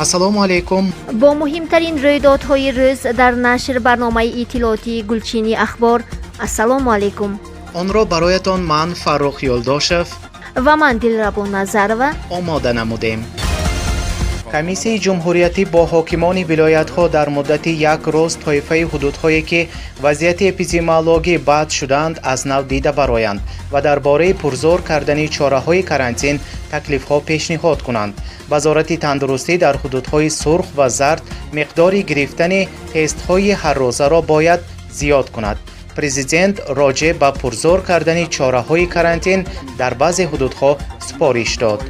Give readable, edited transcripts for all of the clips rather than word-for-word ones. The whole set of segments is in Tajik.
ассалому алайкум. бо муҳимтарин рӯйдодҳои рӯз дар нашр барномаи иттилоотии гулчини ахбор. ассалому алайкум. онро бароятон ман Фаррух Ёлдошев ва ман Дилрабо Назарова омода намудем. комиссияи ҷумҳуриятӣ бо ҳокимони вилоятҳо дар муддати як рӯз тоифаи ҳудудҳое ки вазъияти эпидемиологӣ бад шуданд аз нав дида бароянд ва дар бораи пурзор кардани чораҳои карантин таклифҳо пешниҳод кунанд. вазорати тандурустӣ дар ҳудудҳои сурх ва зард миқдори гирифтани тестҳои ҳаррӯзаро бояд зиёд кунад. президент роҷеъ ба пурзор кардани чораҳои карантин дар баъзе ҳудудҳо супориш дод.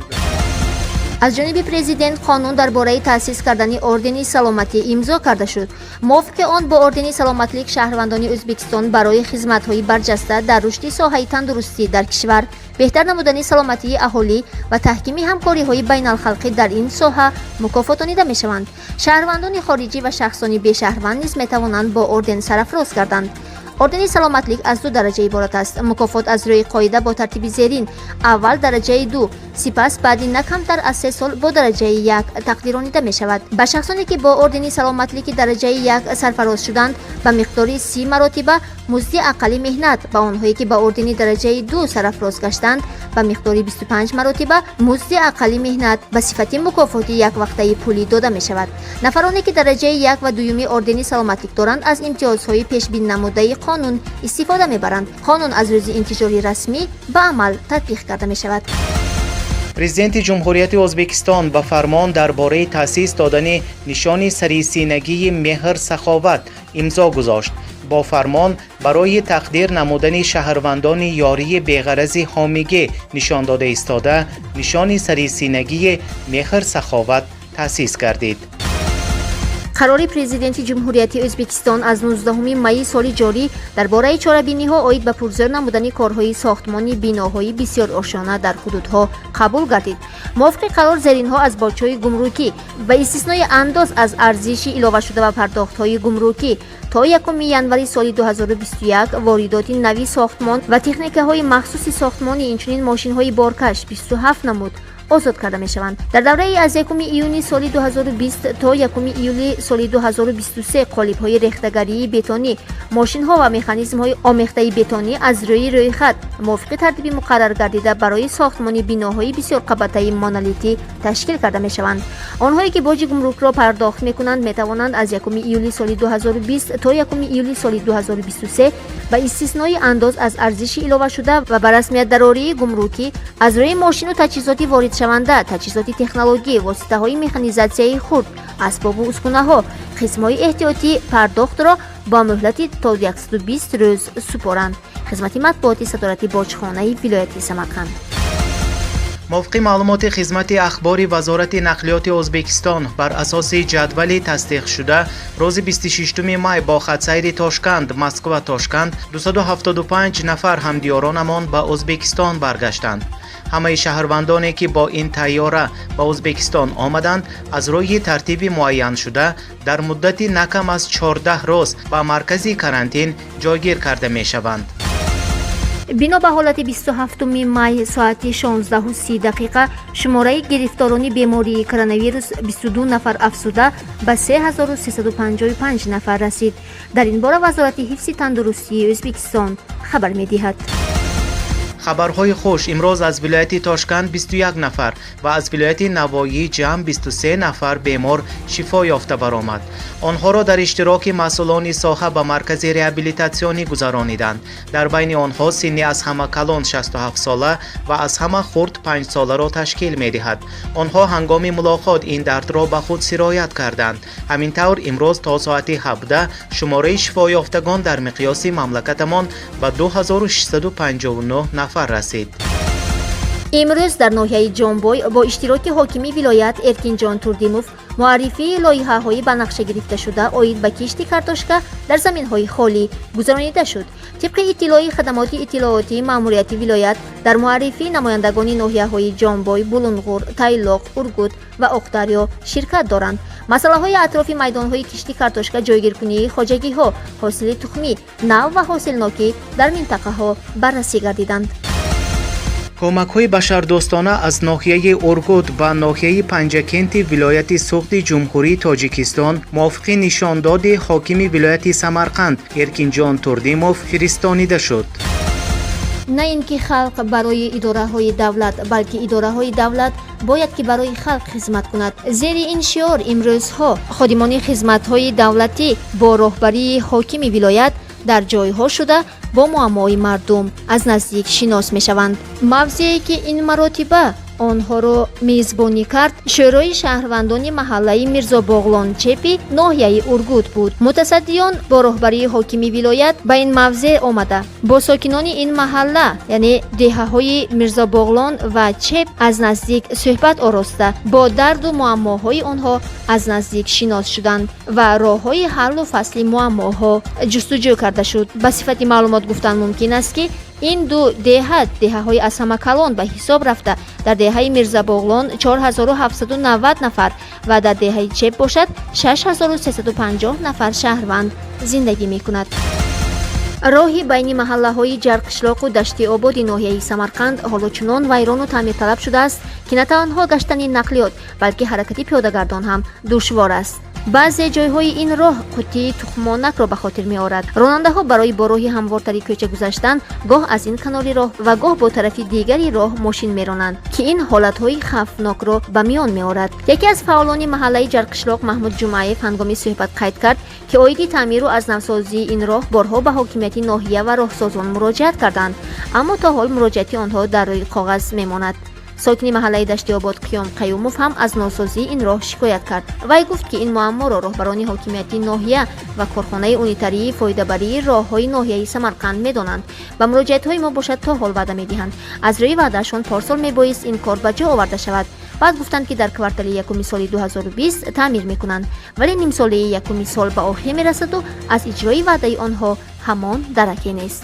аз ҷониби президент қонун дар бораи таъсис кардани ордени саломатӣ имзо карда шуд. мувофиқи он бо ордени саломатлик шаҳрвандони Ӯзбекистон барои хизматҳои барҷаста дар рушди соҳаи тандурустӣ дар кишвар, беҳтар намудани саломатии аҳолӣ ва таҳкими ҳамкориҳои байналхалқӣ дар ин соҳа мукофотонида мешаванд. шаҳрвандони хориҷӣ ва шахсони бешаҳрванд низ метавонанд бо орден сарафроз гарданд. ордени саломатлик аз ду дараҷа иборат аст. мукофот аз рӯи қоида бо тартиби зерин: аввал дараҷаи 2, сипас баъди на камтар аз 3 сол бо дараҷаи 1 тақдиронида мешавад. ба шахсоне ки бо ордени саломатлики дараҷаи 1 сарфароз шуданд ба миқдори 30 маротиба музди аққали меҳнат, ба онҳое ки ба ордени дараҷаи 2 сарафроз гаштанд ба миқдори 25 маротиба музди аққали меҳнат ба сифати мукофоти яквақтаи пулӣ дода мешавад. нафароне ки дараҷаи 1 ва 2 ордени саломатлик доранд аз имтиёзҳои пешбиннамудаи қонун истифода мебаранд. қонун аз рӯзи интишори расмӣ ба амал татбиқ карда мешавад. президенти ҷумҳурияти Ӯзбекистон ба фармон дар бораи таъсис додани нишони сарисинагии меҳр саховат имзо гузошт. бо фармон барои тақдир намудани шаҳрвандони ёрии беғарази ҳомигӣ нишон дода истода нишони сарисинагии меҳр саховат таъсис гардид. қарори президенти ҷумҳурияти Ӯзбекистон аз 19 майи соли ҷорӣ дар бораи чорабиниҳо оид ба пурзор намудани корҳои сохтмони биноҳои бисёр ошёна дар ҳудудҳо қабул гардид. мувофиқи қарор зеринҳо аз борчаҳои гумрукӣ ба истиснои андоз аз арзиши иловашуда ба пардохтҳои гумрукӣ то 1 январи соли 2021 воридоти нави сохтмон ва техникаҳои махсуси сохтмонӣ инчунин мошинҳои боркаш 27 намуд озод карда мешаванд. дар давраи аз 1 июни соли 2020 то 1 июли соли 2023 қолибҳои рехтагарии бетонӣ, мошинҳо ва механизмҳои омехтаи бетонӣ аз рӯи рӯйхат мувофиқи тартиби муқаррар гардида барои сохтмони биноҳои бисёрқабатаи монолитӣ ташкил карда мешаванд. онҳое ки боҷи гумрукро пардохт мекунанд метавонанд аз 1 июли соли 2020 то 1 июли соли 2023 ба истиснои андоз аз арзиши иловашуда ва ба расмиятдарории гумрукӣ аз рӯи мошину таҷҳизоти воридшаванда, таҷҳизоти технологӣ, воситаҳои механизатсияи хурд, асбобу ускунаҳо, қисмҳои эҳтиётӣ пардохтро ба муҳлати то 120 рӯз супоранд. хизмати матбуоти садорати боҷхонаи вилояти Самарқанд. мувофиқи маълумоти хизмати ахбори вазорати нақлиёти Ӯзбекистон бар асоси ҷадвали тасдиқшуда рӯзи 26 май бо хатсайри Тошканд, Москва Тошканд 275 нафар ҳамдиёронамон ба Ӯзбекистон баргаштанд. ҳамаи шаҳрвандоне ки бо ин тайёра ба Ӯзбекистон омаданд аз рӯи тартиби муайяншуда дар муддати накам аз 14 рӯз ба маркази карантин ҷойгир карда мешаванд. бино ба ҳолати 27 май соати 16:30 шумораи гирифторони бемории коронавирус 22 нафар афзуда ба 3355 нафар расид. дар ин бора вазорати ҳифзи тандурустии Ӯзбекистон хабар медиҳад. хабарҳои хуш: имрӯз аз вилояти Тошканд 21 нафар ва аз вилояти Навоӣ ҷамъ 23 нафар бемор шифо ёфта баромад. онҳоро дар иштироки масъулони соҳа ба маркази реабилитатсионӣ гузарониданд. дар байни онҳо синни аз ҳама калон 67 сола ва аз ҳама хурд 5 соларо ташкил медиҳад. онҳо ҳангоми мулоқот ин дардро ба худ сироят карданд. ҳамин тавр имрӯз то соати 17 шумораи шифоёфтагон дар миқёси мамлакатамон ба 2659 нафар расид. имрӯз дар ноҳияи ҷонбой бо иштироки ҳокими вилоят Эркинҷон Турдимов муаррифии лоиҳаҳои ба нақша гирифташуда оид ба кишти картошка дар заминҳои холӣ гузаронида шуд. тибқи иттилои хадамоти иттилоотии маъмурияти вилоят дар муаррифии намояндагони ноҳияҳои ҷонбой, булунғур, тайлоқ, ургут ва оқдарё ширкат доранд. масъалаҳои атрофи майдонҳои кишти картошка, ҷойгиркунии хоҷагиҳо, ҳосили тухмӣ, нав ва ҳосилнокӣ дар минтақаҳо баррасӣ гардиданд. کمک‌های بشردوستانه از ناحیه اورگود و ناحیه پنجکент ولایت سوخت جمهوری تاجیکستان موافق نشانداد حاکم ولایت سمرقند ارکینجان توردیموف فرستانیده شد. نه اینکه خلق برای اداره‌های دولت بلکه اداره‌های دولت باید که برای خلق خدمت کند. زیر این شعار امروزها خادمان خدمت‌های دولتی با راهبری حاکم ولایت در جایها شده با معمای مردم از نزدیک شناس می‌شوند. موضوعی که این مراتبه آنها را میزبانی کرد شورای شهروندان محله میرزا باغلان چپی ناحیه اورگود بود. متصدیان با راهبری حاکم ولایت به این موضع آمده با ساکنان این محله یعنی دهه‌های میرزا باغلان و چپ از نزدیک صحبت آراسته با درد و معماهای آنها از نزدیک شناس شدند و راه‌های حل و فصل معماها جستجو کرده شد. به صفت معلومات گفتن ممکن است که این دو دهه‌های از همه کلان به حساب رفته در دهه میرزا باغلان 4790 نفر و در دهه چپ باشد 6350 نفر شهروند زندگی می‌کند. راهی بین محله‌های جرقشلاق و دشت آباد ناحیه سمرقند حالا چنان ویران و تعمیر طلب شده است که نه تنها گشتن نقلیات بلکه حرکت پیاده‌گردان هم دشوار است. بعضی جایهای این راه قوطی تخمانک را به خاطر می آورد. راننده‌ها برای با راهی هموارتری کوچه گذشتن گاه از این کناری راه و گاه با طرف دیگری راه ماشین می‌رانند که این حالت‌های خوفناک را به میان می‌آورد. یکی از فعالان محله جرقشلاق محمود جمعیف هنگام صحبت قید کرد که عایدی تعمیر و از نوسازی این راه بارها به حاکمیت ناحیه و راهسازان مراجعت کردند اما تا حال مراجعت آنها در روی کاغذ می‌ماند. ساکن محله دشت آباد قیام قیوموف هم از ناسازی این راه شکایت کرد. وی گفت که این معما را راهبران حاکمیتی ناحیه و کارخانه اونیتری فایده بری راههای ناحیه سمرقند می‌دانند و مراجعت‌های ما باشد تا حال وعده می‌دهند. از روی وعدهشان پارسال میبایست این کار به جا آورده شود. بعد گفتند که در کوارتل یکم سال 2020 تعمیر می‌کنند ولی نیم ساله یکم سال به آخر می‌رسد و از اجرای وعده آنها همان درکی نیست.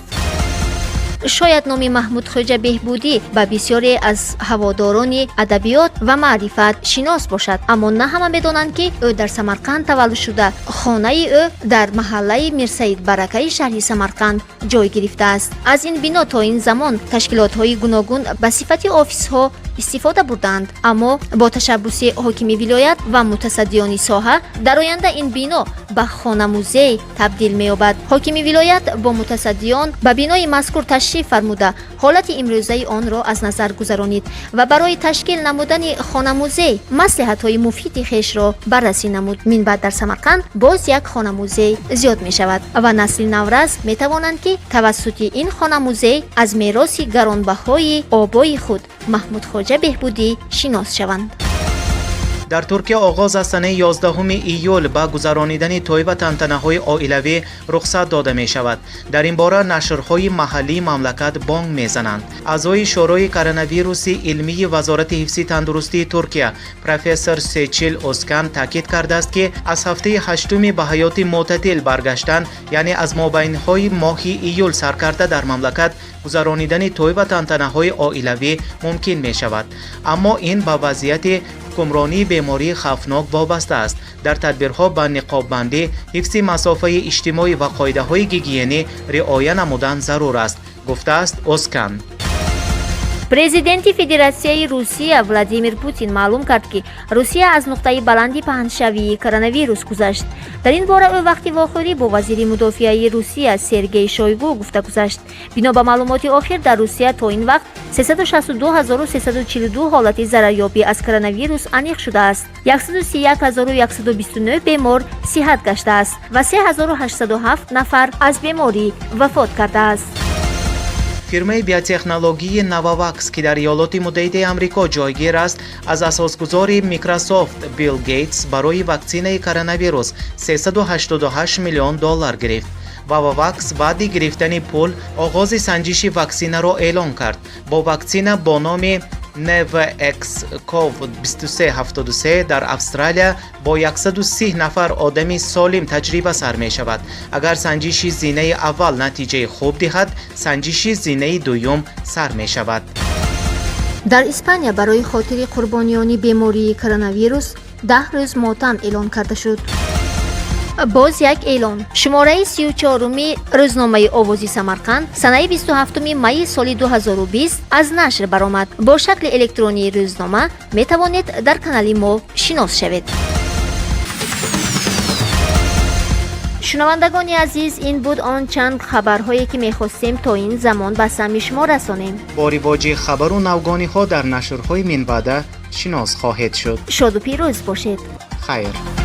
شاید نام محمود خوجه بهبودی به بسیاری از هواداران ادبیات و معرفت شناس باشد اما نه همه می‌دانند که او در سمرقند تولد شده. خانه او در محله میرسید برکه شهر سمرقند جای گرفته است. از این بنا تا این زمان تشکیلات‌های گوناگون به صفت آفیس‌ها استفاده بردند اما با تشبث حاکم ولایت و متصدیان ساحه در آینده این بنا به خانه موزه تبدیل می‌یابد. حاکم ولایت با متصدیان به بنای مذکور تشریف فرموده حالت امروزه آن را از نظر گذرانید و برای تشکیل نمودن خانه موزه مصلحت‌های مفید خویش را بررسی نمود. من بعد در سمرقند باز یک خانه موزه زیاد می‌شود و نسل نورس می‌توانند که توسط این خانه موزه از میراث گرانبهای آبای خود محمود خوجه بهبودی شناس شوند. در ترکیه آغاز از سنه 11 ایول به گذرانیدن توی و تنتنه‌های عائلوی رخصت داده می شود. در این باره نشرهای محلی مملکت بانگ میزنند. اعضای شورای کرونا ویروس علمی وزارت حفظ تندرستی ترکیه پروفسور سیچیل اوسکان تاکید کرده است که از هفته 8 به حیات معتدل برگشتن یعنی از مابین‌های ماه ایول سرکرده در مملکت گذرانیدن توی و تنتنه‌های عائلوی ممکن می شود اما این با وضعیت حکمرانی بیماری خوفناک وابسته است. در تدبیرها به نقاب بندی، حفظ مسافه اجتماعی و قاعده های گیگیینی رعایت نمودن ضرور است، گفته است اوسکان. президенти федератсияи русия владимир путин маълум кард ки русия аз нуқтаи баланди паҳншавии коронавирус гузашт. дар ин бора ӯ вақти вохӯрӣ бо вазири мудофиаи русия сергей шойгу гуфта гузашт. бино ба маълумоти охир дар русия то ин вақт 362342 ҳолати зарарёбӣ аз коронавирус аниқ шудааст. 131129 бемор сиҳат гаштааст ва 3807 нафар аз беморӣ вафот кардааст. фирмаи биотехнологии Novavax که در ایالات متحده آمریکا جایگیر است از اساسگذار میکروسافت بیل گیتس برای واکسینه کرونا ویروس $388 میلیون گرفت. Novavax بعد گرفتن پول آغاز سنجش واکسینه را اعلام کرد. با واکسینه با نام Novavax-CoV-2373 در استرالیا با 130 نفر آدم سالم تجربه سر می شود. اگر سنجش زینه اول نتیجه خوب دهد، سنجش زینه دوم سر می شود. در اسپانیا برای خاطر قربانیان بیماری کرونا ویروس 10 روز ماتم اعلام کرده شد. باز یک اعلان. شماره 34 روزنامه آوازی سمرقند سنه 27 می سال 2020 از نشر برآمد. با شکل الکترونی روزنامه می توانید در کانال ما شناس شوید. شنوندگان عزیز، این بود آن چند خبرهایی که می‌خواستیم تا این زمان به سمع شما رسانیم. با رواج خبر و نوگانی ها در نشرهای من بعد شناس خواهید شد. شاد و پیروز باشید. خیر.